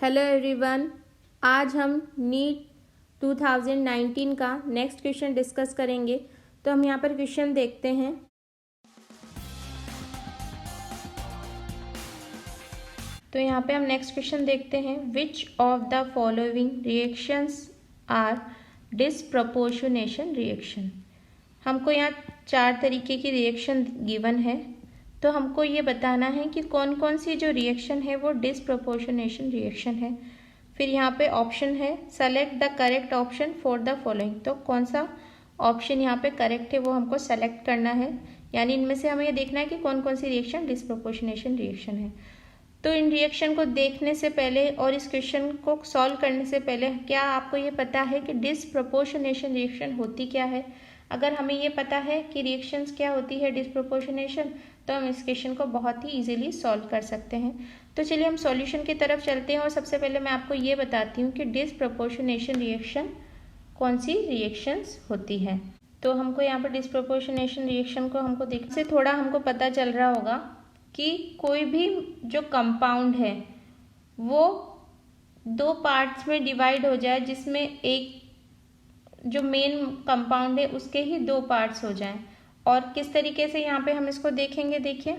Hello everyone, आज हम NEET 2019 का नेक्स्ट क्वेश्चन डिस्कस करेंगे। तो हम यहाँ पर क्वेश्चन देखते हैं। तो यहाँ पे हम नेक्स्ट क्वेश्चन देखते हैं। Which of the following reactions are disproportionation reaction. हमको यहाँ 4 तरीके की रिएक्शन गिवन है, तो हमको ये बताना है कि कौन कौन सी जो रिएक्शन है वो डिसप्रपोर्शनेशन रिएक्शन है। फिर यहाँ पे ऑप्शन है, select the correct option for the following. तो कौन सा ऑप्शन यहाँ पे करेक्ट है वो हमको सेलेक्ट करना है, यानी इनमें से हमें ये देखना है कि कौन कौन सी रिएक्शन डिसप्रपोर्शनेशन रिएक्शन है। तो इन रिएक्शन को देखने से पहले और इस क्वेश्चन को सॉल्व करने से पहले क्या आपको ये पता है कि डिसप्रपोर्शनेशन रिएक्शन होती क्या है? अगर हमें ये पता है कि रिएक्शंस क्या होती है डिसप्रपोर्शनेशन, तो हम इस क्वेश्चन को बहुत ही इजीली सॉल्व कर सकते हैं। तो चलिए हम सॉल्यूशन की तरफ चलते हैं और सबसे पहले मैं आपको ये बताती हूँ कि डिसप्रपोर्शनेशन रिएक्शन कौन सी रिएक्शंस होती है। तो हमको यहाँ पर डिसप्रपोर्शनेशन रिएक्शन को हमको देखने से थोड़ा हमको पता चल रहा होगा कि कोई भी जो कंपाउंड है वो 2 पार्ट्स में डिवाइड हो जाए, जिसमें एक जो मेन कंपाउंड है उसके ही 2 पार्ट्स हो जाएं। और किस तरीके से यहाँ पे हम इसको देखेंगे, देखिए,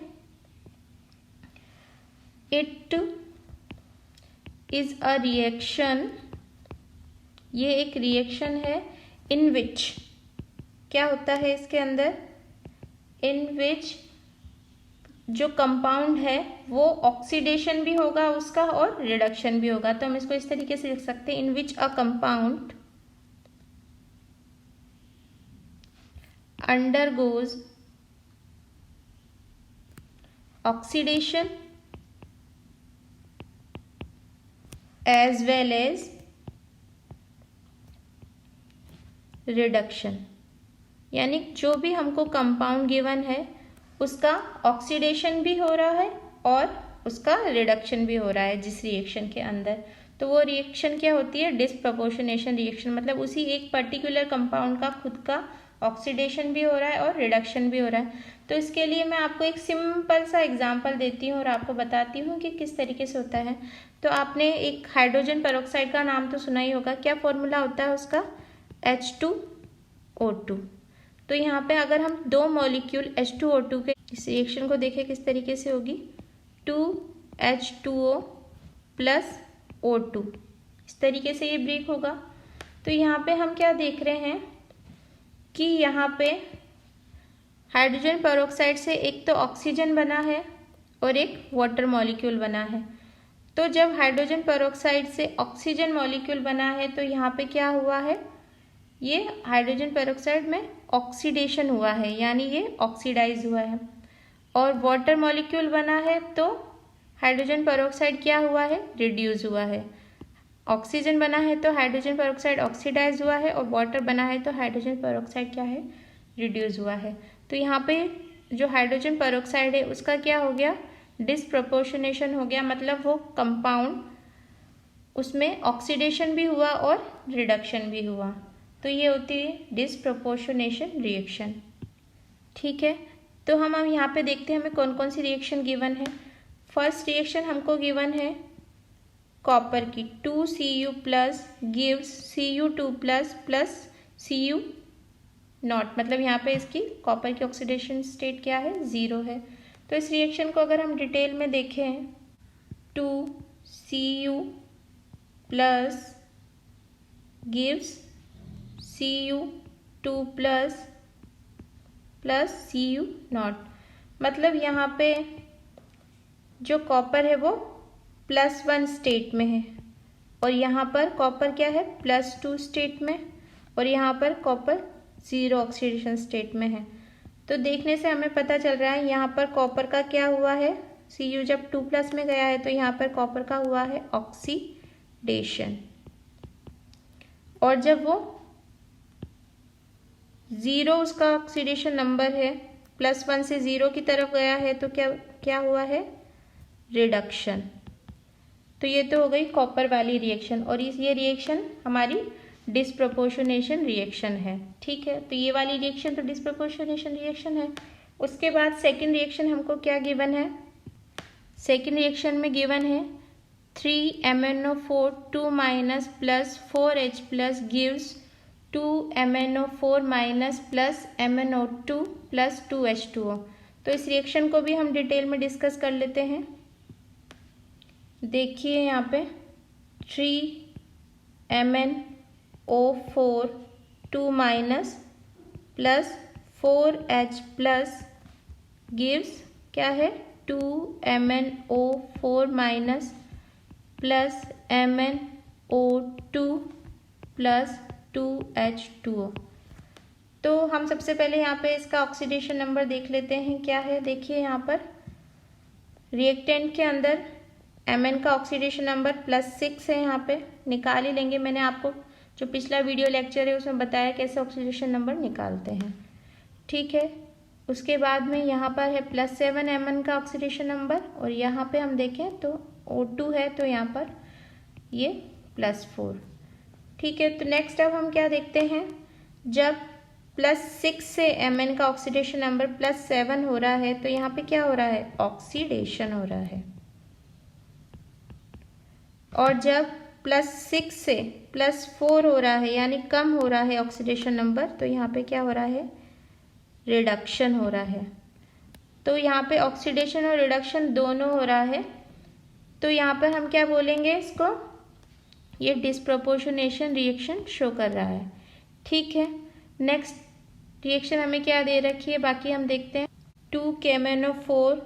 इट इज अ रिएक्शन, ये एक रिएक्शन है इन विच, क्या होता है इसके अंदर, इन विच जो कंपाउंड है वो ऑक्सीडेशन भी होगा उसका और रिडक्शन भी होगा। तो हम इसको इस तरीके से लिख सकते हैं, in which a compound undergoes oxidation as well as reduction। यानी जो भी हमको कंपाउंड गिवन है उसका ऑक्सीडेशन भी हो रहा है और उसका रिडक्शन भी हो रहा है जिस रिएक्शन के अंदर। तो वो रिएक्शन क्या होती है, डिसप्रपोर्शनेशन रिएक्शन। मतलब उसी एक पर्टिकुलर कंपाउंड का खुद का ऑक्सीडेशन भी हो रहा है और रिडक्शन भी हो रहा है। तो इसके लिए मैं आपको एक सिंपल सा एग्जांपल देती हूँ और आपको बताती हूँ कि किस तरीके से होता है। तो आपने एक हाइड्रोजन पेरोक्साइड का नाम तो सुना ही होगा। क्या फॉर्मूला होता है उसका, H2O2। तो यहाँ पे अगर हम 2 मॉलिक्यूल H2O2 के इस रिएक्शन को देखें किस तरीके से होगी, 2H2O प्लस O2, इस तरीके से ये ब्रेक होगा। तो यहाँ पे हम क्या देख रहे हैं कि यहाँ पे हाइड्रोजन पेरोक्साइड से एक तो ऑक्सीजन बना है और एक वाटर मॉलिक्यूल बना है। तो जब हाइड्रोजन पेरोक्साइड से ऑक्सीजन मॉलिक्यूल बना है तो यहाँ पे क्या हुआ है, ये हाइड्रोजन पेरोक्साइड में ऑक्सीडेशन हुआ है, यानी ये ऑक्सीडाइज हुआ है। और वाटर मॉलिक्यूल बना है तो हाइड्रोजन पेरोक्साइड क्या हुआ है, रिड्यूस हुआ है। ऑक्सीजन बना है तो हाइड्रोजन पेरोक्साइड ऑक्सीडाइज हुआ है और वाटर बना है तो हाइड्रोजन पेरोक्साइड क्या है, रिड्यूस हुआ है। तो यहाँ पे जो हाइड्रोजन पेरोक्साइड है उसका क्या हो गया, डिसप्रपोर्शनेशन हो गया। मतलब वो कंपाउंड उसमें ऑक्सीडेशन भी हुआ और रिडक्शन भी हुआ। तो ये होती है डिसप्रपोर्शनेशन रिएक्शन। ठीक है, तो हम यहाँ पे देखते हैं हमें कौन कौन सी रिएक्शन गिवन है। फर्स्ट रिएक्शन हमको गिवन है कॉपर की, 2Cu plus gives Cu2 plus plus Cu not. मतलब यहाँ पे इसकी कॉपर की ऑक्सीडेशन स्टेट क्या है, 0 है। तो इस रिएक्शन को अगर हम डिटेल में देखें, 2Cu plus gives Cu2 plus plus Cu not. मतलब यहाँ पे जो कॉपर है वो +1 स्टेट में है और यहाँ पर कॉपर क्या है, +2 स्टेट में, और यहाँ पर कॉपर 0 ऑक्सीडेशन स्टेट में है। तो देखने से हमें पता चल रहा है यहाँ पर कॉपर का क्या हुआ है, Cu जब 2+ में गया है तो यहाँ पर कॉपर का हुआ है ऑक्सीडेशन। और जब वो 0 उसका ऑक्सीडेशन नंबर है, +1 से 0 की तरफ गया है तो क्या हुआ है, रिडक्शन। तो ये तो हो गई कॉपर वाली रिएक्शन और ये रिएक्शन हमारी डिसप्रपोर्शनेशन रिएक्शन है। ठीक है, तो ये वाली रिएक्शन तो डिसप्रपोर्शनेशन रिएक्शन है। उसके बाद सेकंड रिएक्शन हमको क्या गिवन है, सेकंड रिएक्शन में गिवन है 3MnO4 2 minus plus 4H plus gives 2MnO4 minus plus MnO2 plus 2H2O। तो इस रिएक्शन को भी हम डिटेल में डिस्कस कर लेते हैं। देखिए यहाँ पे 3MnO4 2 minus plus 4H plus gives क्या है 2MnO4 minus plus MnO2 plus 2H2O। तो हम सबसे पहले यहाँ पे इसका ऑक्सीडेशन नंबर देख लेते हैं क्या है। देखिए यहाँ पर रिएक्टेंट के अंदर Mn का ऑक्सीडेशन नंबर +6 है, यहाँ पे निकाल ही लेंगे। मैंने आपको जो पिछला वीडियो लेक्चर है उसमें बताया कैसे ऑक्सीडेशन नंबर निकालते हैं, ठीक है। उसके बाद में यहाँ पर है +7 Mn का ऑक्सीडेशन नंबर, और यहाँ पे हम देखें तो O2 है तो यहाँ पर ये +4, ठीक है। तो नेक्स्ट अब हम क्या देखते हैं, जब +6 से Mn का ऑक्सीडेशन नंबर +7 हो रहा है तो यहाँ पे क्या हो रहा है, ऑक्सीडेशन हो रहा है। और जब +6 से +4 हो रहा है यानी कम हो रहा है ऑक्सीडेशन नंबर, तो यहाँ पे क्या हो रहा है, रिडक्शन हो रहा है। तो यहाँ पे ऑक्सीडेशन और रिडक्शन दोनों हो रहा है। तो यहाँ पर हम क्या बोलेंगे इसको, ये डिस्प्रपोर्शनेशन रिएक्शन शो कर रहा है, ठीक है। नेक्स्ट रिएक्शन हमें क्या दे रखी है, बाकी हम देखते हैं। 2KMnO4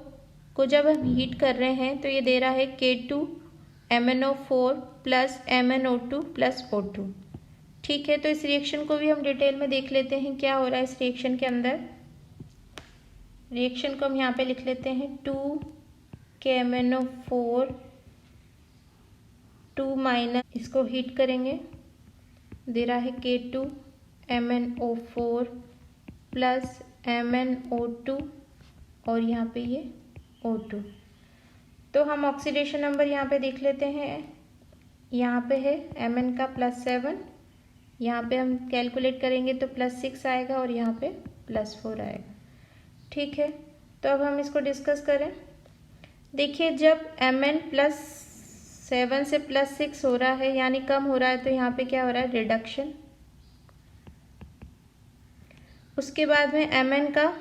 को जब हम हीट कर रहे हैं तो ये दे रहा है K2MnO4 plus MnO2 plus O2, ठीक है। तो इस रिएक्शन को भी हम डिटेल में देख लेते हैं क्या हो रहा है इस रिएक्शन के अंदर। रिएक्शन को हम यहाँ पे लिख लेते हैं 2KMnO4 2 माइनस, इसको हीट करेंगे, दे रहा है K2MnO4 प्लस MnO2 और यहाँ पे ये O2। तो हम ऑक्सीडेशन नंबर यहाँ पे देख लेते हैं। यहाँ पे है Mn का +7, यहाँ पे हम कैलकुलेट करेंगे तो +6 आएगा और यहाँ पे +4 आएगा, ठीक है। तो अब हम इसको डिस्कस करें। देखिए जब Mn +7 से +6 हो रहा है यानी कम हो रहा है तो यहाँ पे क्या हो रहा है, रिडक्शन। उसके बाद में Mn का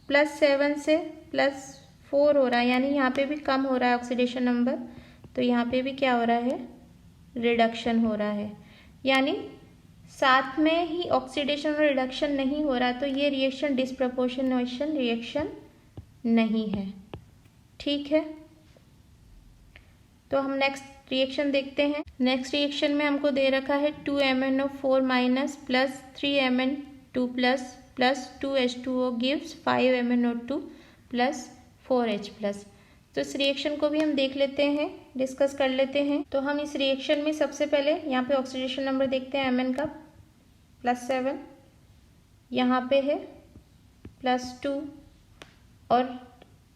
+7 से +4 हो रहा है यानी यहाँ पे भी कम हो रहा है ऑक्सीडेशन नंबर, तो यहाँ पे भी क्या हो रहा है, रिडक्शन हो रहा है। यानी साथ में ही ऑक्सीडेशन और रिडक्शन नहीं हो रहा, तो ये रिएक्शन डिस्प्रपोर्शनेशन रिएक्शन नहीं है, ठीक है। तो हम नेक्स्ट रिएक्शन देखते हैं। नेक्स्ट रिएक्शन में हमको दे रखा है 2MnO4 minus plus 3Mn2 plus 2H2O gives 5MnO2 plus 4H plus. तो इस रिएक्शन को भी हम देख लेते हैं, डिस्कस कर लेते हैं। तो हम इस रिएक्शन में सबसे पहले यहाँ पे ऑक्सीडेशन नंबर देखते हैं Mn का +7, यहाँ पे है +2 और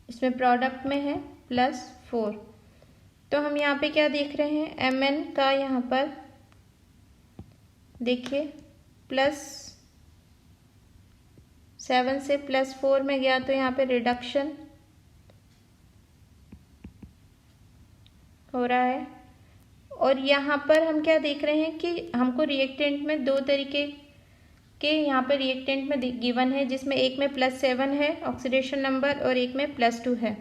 इसमें प्रोडक्ट में है +4। तो हम यहाँ पे क्या देख रहे हैं, Mn का यहाँ पर देखिए +7 से +4 में गया तो यहाँ पे रिडक्शन हो रहा है। और यहाँ पर हम क्या देख रहे हैं कि हमको रिएक्टेंट में दो तरीके के यहाँ पे रिएक्टेंट में गिवन है, जिसमें एक में +7 है ऑक्सीडेशन नंबर और एक में +2 है।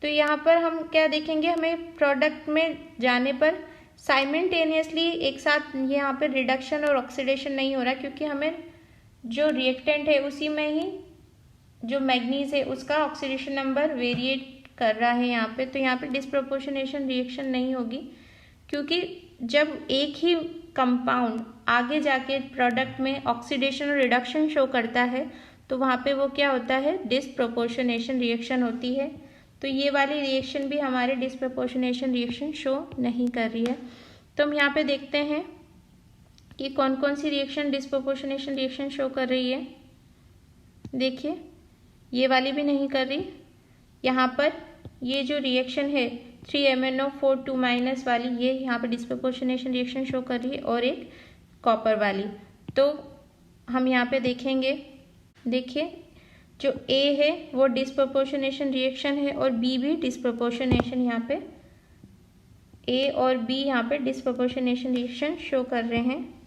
तो यहाँ पर हम क्या देखेंगे, हमें प्रोडक्ट में जाने पर साइमल्टेनियसली एक साथ यहाँ पर रिडक्शन और ऑक्सीडेशन नहीं हो रहा, क्योंकि हमें जो रिएक्टेंट है उसी में ही जो मैग्नीज है उसका ऑक्सीडेशन नंबर वेरिएट कर रहा है यहाँ पे। तो यहाँ पे डिस्प्रपोर्शनेशन रिएक्शन नहीं होगी, क्योंकि जब एक ही कंपाउंड आगे जाके प्रोडक्ट में ऑक्सीडेशन और रिडक्शन शो करता है तो वहाँ पे वो क्या होता है, डिस्प्रपोर्शनेशन रिएक्शन होती है। तो ये वाली रिएक्शन भी हमारे डिस्प्रपोर्शनेशन रिएक्शन शो नहीं कर रही है। तो हम यहाँ पे देखते हैं कि कौन कौन सी रिएक्शन डिस्प्रपोर्शनेशन रिएक्शन शो कर रही है। देखिए ये वाली भी नहीं कर रही। यहाँ पर ये जो रिएक्शन है 3MnO4 2 माइनस वाली, ये यहाँ पर डिस्प्रपोर्शनेशन रिएक्शन शो कर रही है, और एक कॉपर वाली। तो हम यहाँ पे देखेंगे, देखिए जो A है वो डिस्प्रपोर्शनेशन रिएक्शन है और B भी डिस्प्रपोर्शनेशन यहाँ पे ए और बी यहाँ पे डिस्प्रपोर्शनेशन रिएक्शन शो कर रहे हैं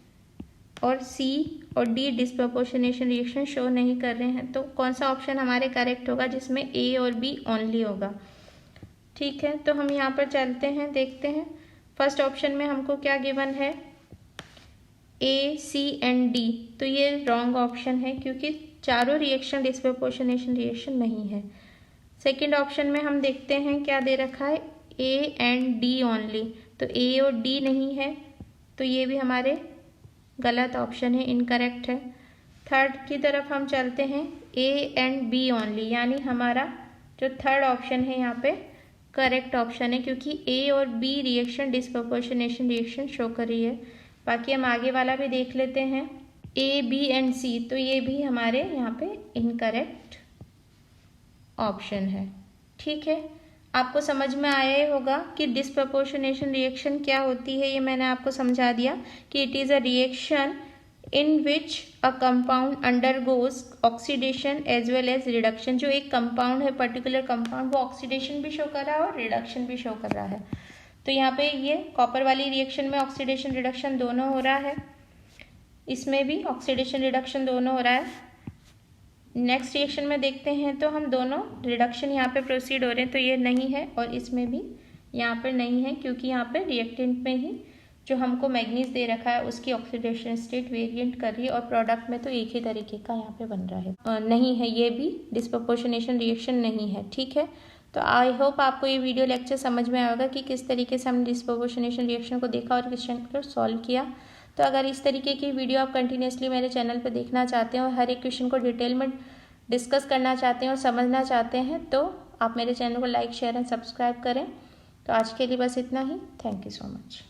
और सी और डी डिस्प्रपोर्शनेशन रिएक्शन शो नहीं कर रहे हैं, तो कौन सा ऑप्शन हमारे करेक्ट होगा जिसमें ए और बी ओनली होगा। ठीक है, तो हम यहाँ पर चलते हैं, देखते हैं। फर्स्ट ऑप्शन में हमको क्या गिवन है, ए सी एंड डी, तो ये रॉन्ग ऑप्शन है क्योंकि चारों रिएक्शन डिस्प्रपोर्शनेशन रिएक्शन नहीं है। सेकंड ऑप्शन में हम देखते हैं क्या दे रखा है, ए एंड डी ओनली, तो ए और डी नहीं है, तो ये भी हमारे गलत ऑप्शन है, इनकरेक्ट है। थर्ड की तरफ हम चलते हैं, ए एंड बी ओनली, यानी हमारा जो थर्ड ऑप्शन है यहाँ पे करेक्ट ऑप्शन है क्योंकि ए और B reaction disproportionation reaction show कर रही है। बाकी हम आगे वाला भी देख लेते हैं, ए बी एंड सी, तो ये भी हमारे यहाँ पे इनकरेक्ट ऑप्शन है। ठीक है, आपको समझ में आया ही होगा कि डिस्प्रपोर्शनेशन रिएक्शन क्या होती है। ये मैंने आपको समझा दिया कि it is a reaction in which a compound undergoes oxidation as well as reduction. जो एक कंपाउंड है, पर्टिकुलर कंपाउंड, वो ऑक्सीडेशन भी शो कर रहा है और रिडक्शन भी शो कर रहा है। तो यहाँ पे ये कॉपर वाली रिएक्शन में ऑक्सीडेशन रिडक्शन दोनों हो रहा है, इसमें भी ऑक्सीडेशन रिडक्शन दोनों हो रहा है। नेक्स्ट रिएक्शन में देखते हैं तो हम दोनों रिडक्शन यहाँ पे प्रोसीड हो रहे हैं, तो ये नहीं है और इसमें भी यहाँ पर नहीं है क्योंकि यहाँ पे रिएक्टेंट में ही जो हमको मैग्नीज दे रखा है उसकी ऑक्सीडेशन स्टेट वेरिएंट कर रही है और प्रोडक्ट में तो एक ही तरीके का यहाँ पे बन रहा है, नहीं है, ये भी डिस्प्रपोर्शनेशन रिएक्शन नहीं है। ठीक है, तो आई होप आपको ये वीडियो लेक्चर समझ में आएगा कि किस तरीके से हमने डिस्प्रपोर्शनेशन रिएक्शन को देखा और क्वेश्चन को सॉल्व किया। तो अगर इस तरीके की वीडियो आप कंटिन्यूसली मेरे चैनल पर देखना चाहते हैं और हर एक क्वेश्चन को डिटेल में डिस्कस करना चाहते हैं और समझना चाहते हैं तो आप मेरे चैनल को लाइक शेयर एंड सब्सक्राइब करें। तो आज के लिए बस इतना ही। Thank you so much.